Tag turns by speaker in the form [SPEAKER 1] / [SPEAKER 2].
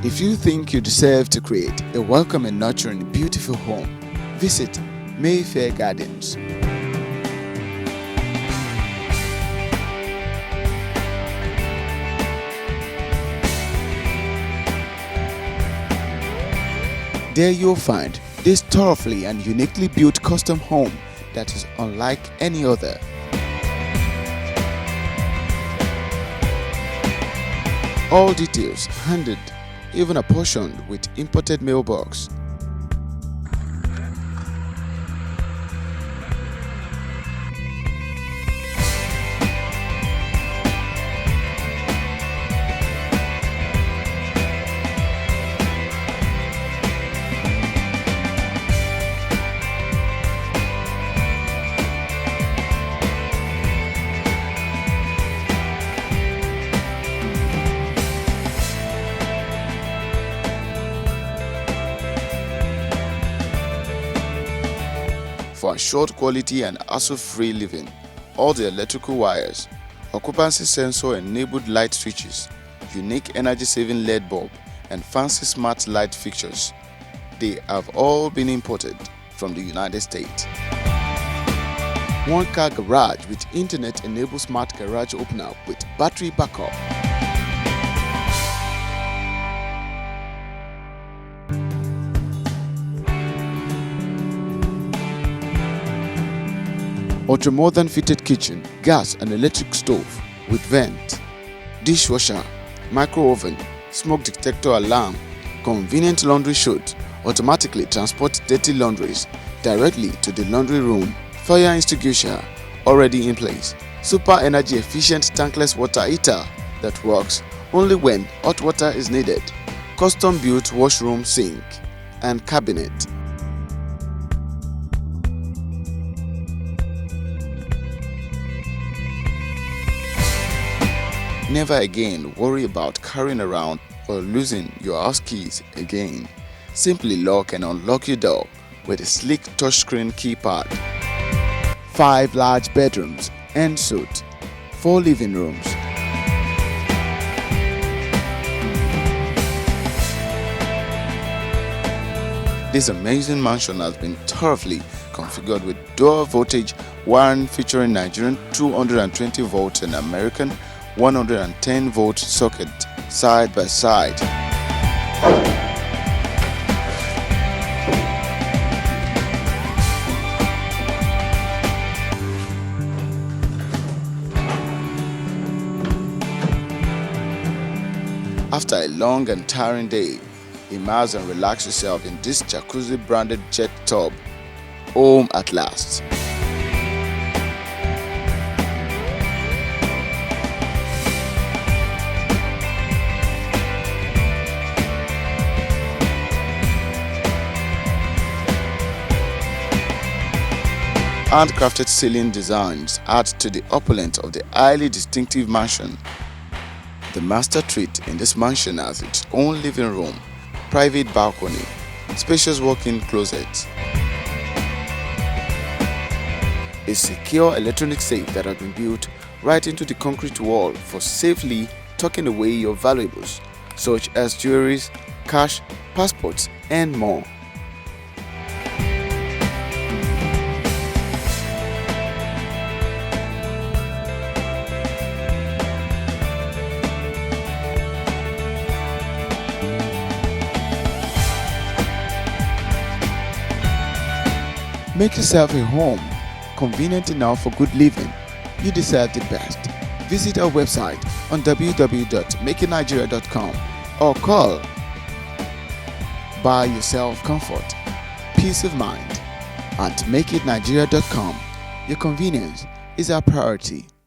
[SPEAKER 1] If you think you deserve to create a welcome and nurturing beautiful home, visit Mayfair Gardens. There you'll find this thoroughly and uniquely built custom home that is unlike any other. All details handed, even apportioned with imported mailbox. For assured quality and hassle-free living, all the electrical wires, occupancy sensor-enabled light switches, unique energy-saving LED bulb, and fancy smart light fixtures, they have all been imported from the United States. One-car garage with internet-enabled smart garage opener with battery backup. Ultra-modern fitted kitchen, gas and electric stove with vent, dishwasher, micro oven, smoke detector alarm, convenient laundry chute, automatically transport dirty laundries directly to the laundry room, fire extinguisher already in place, super energy efficient tankless water heater that works only when hot water is needed, custom built washroom sink and cabinet. Never again worry about carrying around or losing your house keys again. Simply lock and unlock your door with a sleek touchscreen keypad. 5 large bedrooms en suite, 4 living rooms. This amazing mansion has been thoroughly configured with dual voltage wiring featuring Nigerian 220 volts and American 110 volt socket side by side. After a long and tiring day, immerse and relax yourself in this jacuzzi branded jet tub. Home at last. Handcrafted ceiling designs add to the opulence of the highly distinctive mansion. The master treat in this mansion has its own living room, private balcony, spacious walk-in closet, a secure electronic safe that has been built right into the concrete wall for safely tucking away your valuables such as jewelries, cash, passports, and more. Make yourself a home, convenient enough for good living. You deserve the best. Visit our website on www.MakeItNigeria.com or call. Buy yourself comfort, peace of mind at MakeItNigeria.com. Your convenience is our priority.